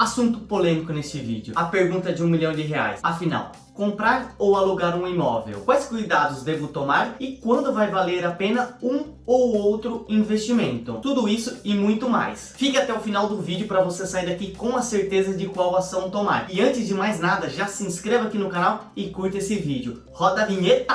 Assunto polêmico neste vídeo. A pergunta de R$1 milhão. Afinal, comprar ou alugar um imóvel? Quais cuidados devo tomar e quando vai valer a pena um ou outro investimento? Tudo isso e muito mais. Fique até o final do vídeo para você sair daqui com a certeza de qual ação tomar. E antes de mais nada, já se inscreva aqui no canal e curta esse vídeo. Roda a vinheta!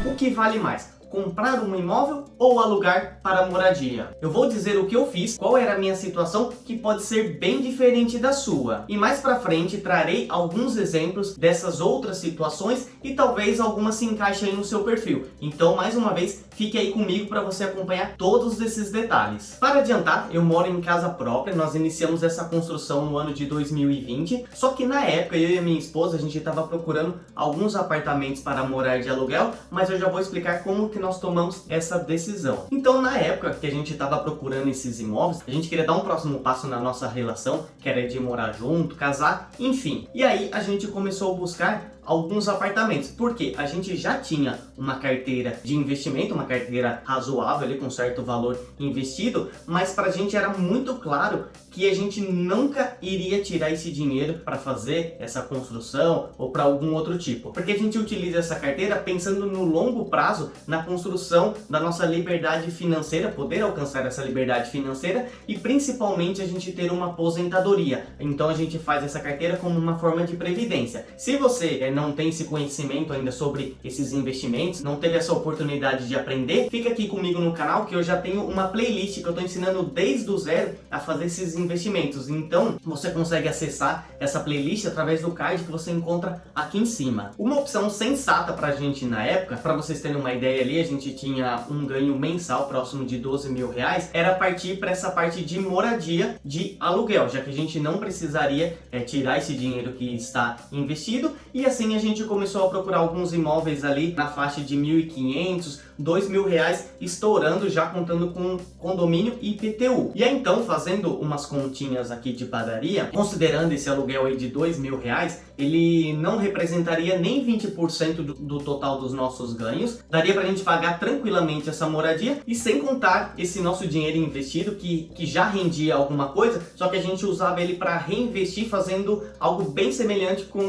O que vale mais? Comprar um imóvel ou alugar para moradia? Eu vou dizer o que eu fiz, qual era a minha situação, que pode ser bem diferente da sua. E mais pra frente trarei alguns exemplos dessas outras situações e talvez algumas se encaixem aí no seu perfil. Então, mais uma vez, fique aí comigo para você acompanhar todos esses detalhes. Para adiantar, eu moro em casa própria, nós iniciamos essa construção no ano de 2020, só que na época eu e a minha esposa, a gente estava procurando alguns apartamentos para morar de aluguel, mas eu já vou explicar como que nós tomamos essa decisão. Então, na época que a gente estava procurando esses imóveis, a gente queria dar um próximo passo na nossa relação, que era de morar junto, casar, enfim. E aí a gente começou a buscar alguns apartamentos, porque a gente já tinha uma carteira de investimento, uma carteira razoável ali com certo valor investido, mas pra gente era muito claro que a gente nunca iria tirar esse dinheiro para fazer essa construção ou para algum outro tipo, porque a gente utiliza essa carteira pensando no longo prazo, na construção da nossa liberdade financeira, poder alcançar essa liberdade financeira e principalmente a gente ter uma aposentadoria. Então a gente faz essa carteira como uma forma de previdência. Se você não tem esse conhecimento ainda sobre esses investimentos, não teve essa oportunidade de aprender, fica aqui comigo no canal que eu já tenho uma playlist que eu estou ensinando desde o zero a fazer esses investimentos. Então você consegue acessar essa playlist através do card que você encontra aqui em cima. Uma opção sensata pra gente na época, para vocês terem uma ideia ali, a gente tinha um ganho mensal próximo de R$12 mil, era partir para essa parte de moradia de aluguel, já que a gente não precisaria tirar esse dinheiro que está investido, e assim a gente começou a procurar alguns imóveis ali na faixa de R$1.500, R$2.000, estourando, já contando com condomínio e IPTU. E aí então, fazendo umas continhas aqui de padaria, considerando esse aluguel aí de R$2.000, ele não representaria nem 20% do total dos nossos ganhos, daria pra gente pagar tranquilamente essa moradia e sem contar esse nosso dinheiro investido que já rendia alguma coisa, só que a gente usava ele para reinvestir fazendo algo bem semelhante com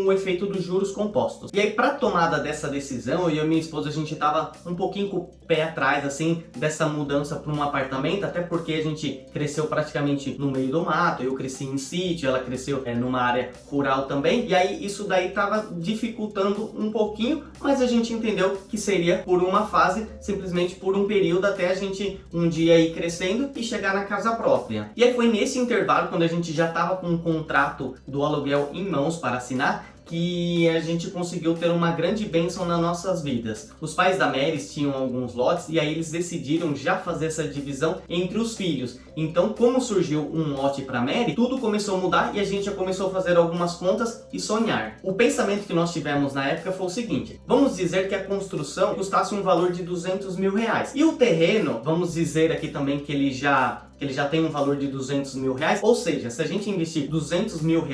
o efeito dos juros compostos. E aí, para tomada dessa decisão, eu e a minha esposa, a gente tava um pouquinho com o pé atrás assim dessa mudança para um apartamento, até porque a gente cresceu praticamente no meio do mato, eu cresci em sítio, ela cresceu numa área rural também, e aí isso daí tava dificultando um pouquinho, mas a gente entendeu que seria por uma fase, simplesmente por um período, até a gente um dia ir crescendo e chegar na casa própria. E aí foi nesse intervalo, quando a gente já tava com um contrato do aluguel em mãos para assinar, que a gente conseguiu ter uma grande bênção nas nossas vidas. Os pais da Meris tinham alguns lotes e aí eles decidiram já fazer essa divisão entre os filhos. Então, como surgiu um lote para Mary, tudo começou a mudar e a gente já começou a fazer algumas contas e sonhar. O pensamento que nós tivemos na época foi o seguinte: vamos dizer que a construção custasse um valor de R$200 mil. E o terreno, vamos dizer aqui também que ele já tem um valor de R$200 mil, ou seja, se a gente investir R$200 mil,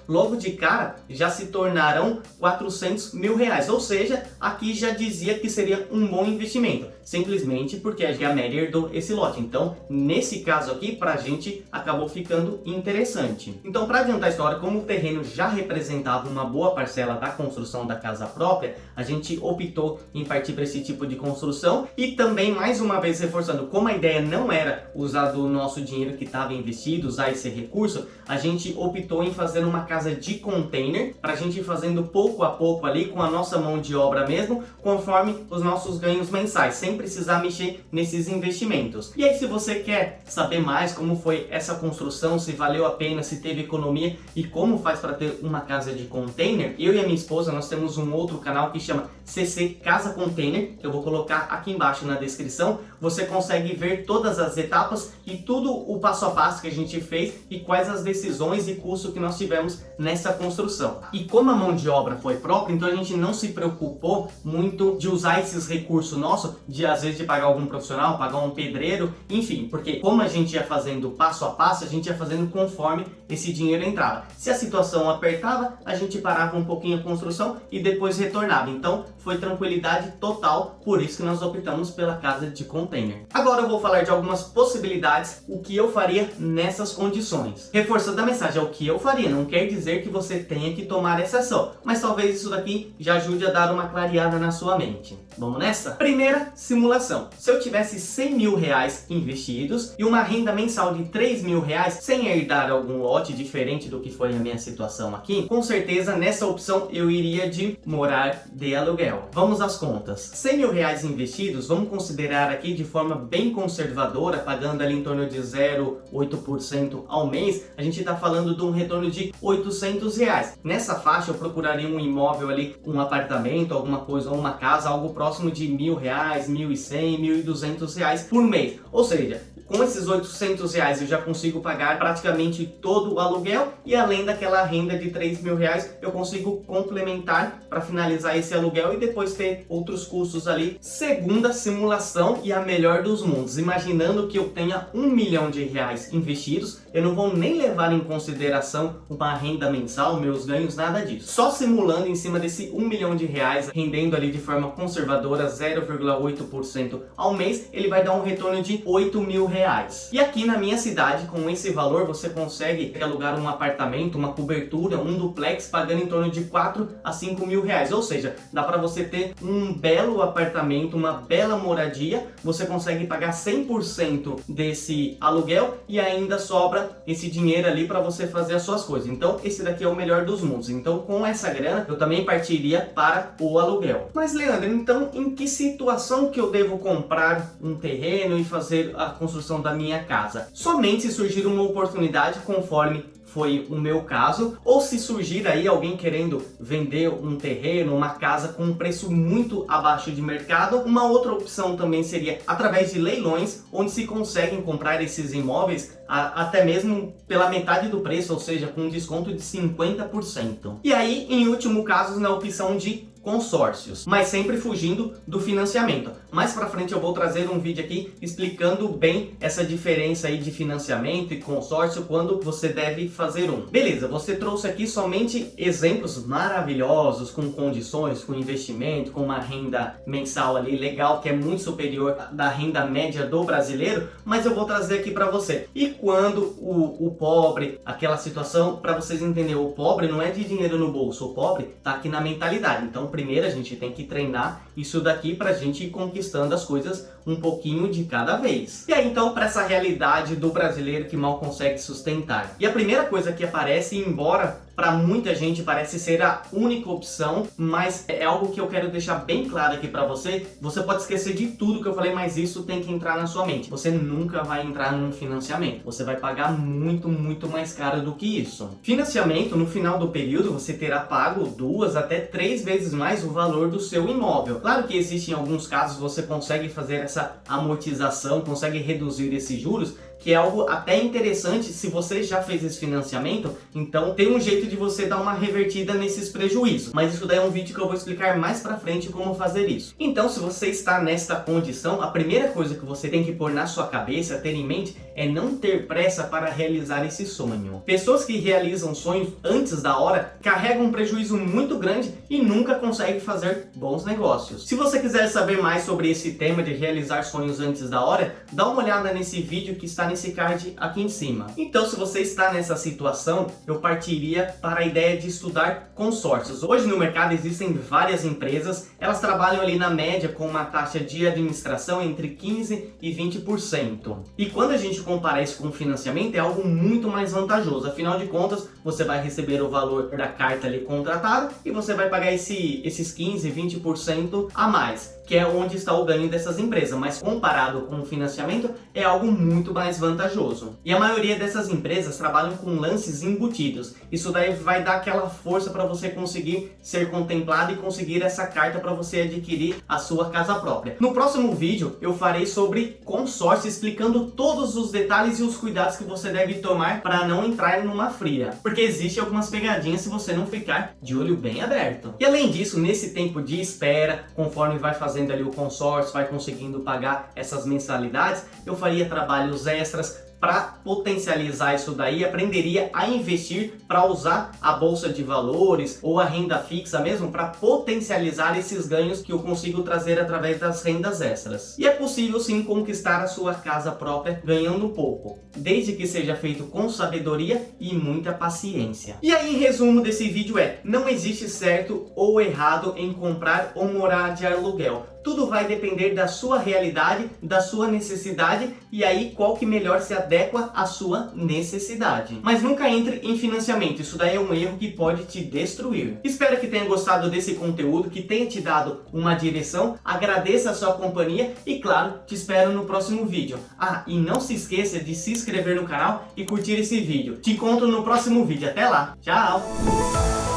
logo de cara já se tornarão R$400 mil, ou seja, aqui já dizia que seria um bom investimento, simplesmente porque a Mary herdou esse lote. Então, nesse caso aqui, pra gente acabou ficando interessante. Então, para adiantar a história, como o terreno já representava uma boa parcela da construção da casa própria, a gente optou em partir para esse tipo de construção e também, mais uma vez reforçando, como a ideia não era usar do nosso dinheiro que estava investido, usar esse recurso, a gente optou em fazer uma casa de container, para a gente ir fazendo pouco a pouco ali com a nossa mão de obra mesmo, conforme os nossos ganhos mensais, sem precisar mexer nesses investimentos. E aí, se você quer saber mais como foi essa construção, se valeu a pena, se teve economia e como faz para ter uma casa de container, eu e a minha esposa, nós temos um outro canal que chama CC Casa Container, que eu vou colocar aqui embaixo na descrição. Você consegue ver todas as etapas e tudo o passo a passo que a gente fez e quais as decisões e custos que nós tivemos nessa construção. E como a mão de obra foi própria, então a gente não se preocupou muito de usar esses recursos nossos de às vezes de pagar algum profissional, pagar um pedreiro, enfim, porque como a gente ia fazendo passo a passo, a gente ia fazendo conforme esse dinheiro entrava. Se a situação apertava, a gente parava um pouquinho a construção e depois retornava. Então foi tranquilidade total, por isso que nós optamos pela casa de container. Agora eu vou falar de algumas possibilidades, o que eu faria nessas condições. Reforçando a mensagem, é o que eu faria, não quer dizer que você tenha que tomar essa ação, mas talvez isso daqui já ajude a dar uma clareada na sua mente. Vamos nessa? Primeira simulação. Se eu tivesse 100 mil reais investidos e uma renda mensal de 3 mil reais, sem herdar algum lote diferente do que foi a minha situação aqui, com certeza nessa opção eu iria de morar de aluguel. Vamos às contas. 100 mil reais investidos, vamos considerar aqui de forma bem conservadora, pagando ali em torno de 0,8% ao mês, a gente está falando de um retorno de 800 reais. Nessa faixa eu procuraria um imóvel ali, um apartamento, alguma coisa, ou uma casa, algo próximo de 1.000 reais, 1.100, 1.200 reais por mês. Ou seja, com esses 800 reais eu já consigo pagar praticamente todo o aluguel e além daquela renda de 3 mil reais eu consigo complementar para finalizar esse aluguel e depois ter outros custos ali. Segunda simulação e a melhor dos mundos, imaginando que eu tenha 1 milhão de reais investidos, eu não vou nem levar em consideração uma renda mensal, meus ganhos, nada disso. Só simulando em cima desse 1 milhão de reais, rendendo ali de forma conservadora 0,8% ao mês, ele vai dar um retorno de 8 mil reais. E aqui na minha cidade, com esse valor, você consegue alugar um apartamento, uma cobertura, um duplex, pagando em torno de 4 a 5 mil reais. Ou seja, dá para você ter um belo apartamento, uma bela moradia, você consegue pagar 100% desse aluguel e ainda sobra esse dinheiro ali para você fazer as suas coisas. Então, esse daqui é o melhor dos mundos. Então, com essa grana, eu também partiria para o aluguel. Mas, Leandro, então, em que situação que eu devo comprar um terreno e fazer a construção da minha casa? Somente se surgir uma oportunidade, conforme foi o meu caso, ou se surgir aí alguém querendo vender um terreno, uma casa com um preço muito abaixo de mercado. Uma outra opção também seria através de leilões, onde se conseguem comprar esses imóveis até mesmo pela metade do preço, ou seja, com um desconto de 50%. E aí, em último caso, na opção de consórcios, mas sempre fugindo do financiamento. Mais pra frente eu vou trazer um vídeo aqui explicando bem essa diferença aí de financiamento e consórcio, quando você deve fazer um. Beleza, você trouxe aqui somente exemplos maravilhosos, com condições, com investimento, com uma renda mensal ali legal, que é muito superior da renda média do brasileiro, mas eu vou trazer aqui pra você. E quando o pobre, aquela situação, pra vocês entenderem, o pobre não é de dinheiro no bolso, o pobre tá aqui na mentalidade. Então, primeiro a gente tem que treinar isso daqui pra gente ir conquistando as coisas um pouquinho de cada vez. E aí então, para essa realidade do brasileiro que mal consegue sustentar. E a primeira coisa que aparece, embora para muita gente parece ser a única opção, mas é algo que eu quero deixar bem claro aqui para você. Você pode esquecer de tudo que eu falei, mas isso tem que entrar na sua mente. Você nunca vai entrar num financiamento. Você vai pagar muito, muito mais caro do que isso. Financiamento, no final do período, você terá pago 2 até 3 vezes mais o valor do seu imóvel. Claro que existem alguns casos você consegue fazer essa amortização, consegue reduzir esses juros, que é algo até interessante. Se você já fez esse financiamento, então tem um jeito de você dar uma revertida nesses prejuízos. Mas isso daí é um vídeo que eu vou explicar mais pra frente como fazer isso. Então, se você está nesta condição, a primeira coisa que você tem que pôr na sua cabeça, ter em mente, é não ter pressa para realizar esse sonho. Pessoas que realizam sonhos antes da hora carregam um prejuízo muito grande e nunca conseguem fazer bons negócios. Se você quiser saber mais sobre esse tema de realizar sonhos antes da hora, dá uma olhada nesse vídeo que está nesse card aqui em cima. Então, se você está nessa situação, eu partiria para a ideia de estudar consórcios. Hoje no mercado existem várias empresas, elas trabalham ali na média com uma taxa de administração entre 15% e 20%. E quando a gente compara isso com financiamento, é algo muito mais vantajoso. Afinal de contas, você vai receber o valor da carta ali contratada e você vai pagar esses 15%, 20% a mais, que é onde está o ganho dessas empresas, mas comparado com o financiamento é algo muito mais vantajoso. E a maioria dessas empresas trabalham com lances embutidos. Isso daí vai dar aquela força para você conseguir ser contemplado e conseguir essa carta para você adquirir a sua casa própria. No próximo vídeo eu farei sobre consórcio, explicando todos os detalhes e os cuidados que você deve tomar para não entrar numa fria, porque existe algumas pegadinhas se você não ficar de olho bem aberto. E além disso, nesse tempo de espera, conforme vai fazendo fazendo ali o consórcio, vai conseguindo pagar essas mensalidades, eu faria trabalhos extras para potencializar isso daí, aprenderia a investir para usar a bolsa de valores ou a renda fixa mesmo para potencializar esses ganhos que eu consigo trazer através das rendas extras. E é possível sim conquistar a sua casa própria ganhando pouco, desde que seja feito com sabedoria e muita paciência. E aí, em resumo desse vídeo não existe certo ou errado em comprar ou morar de aluguel. Tudo vai depender da sua realidade, da sua necessidade e aí qual que melhor se adequa à sua necessidade. Mas nunca entre em financiamento, isso daí é um erro que pode te destruir. Espero que tenha gostado desse conteúdo, que tenha te dado uma direção, agradeço a sua companhia e claro, te espero no próximo vídeo. E não se esqueça de se inscrever no canal e curtir esse vídeo. Te encontro no próximo vídeo, até lá, tchau!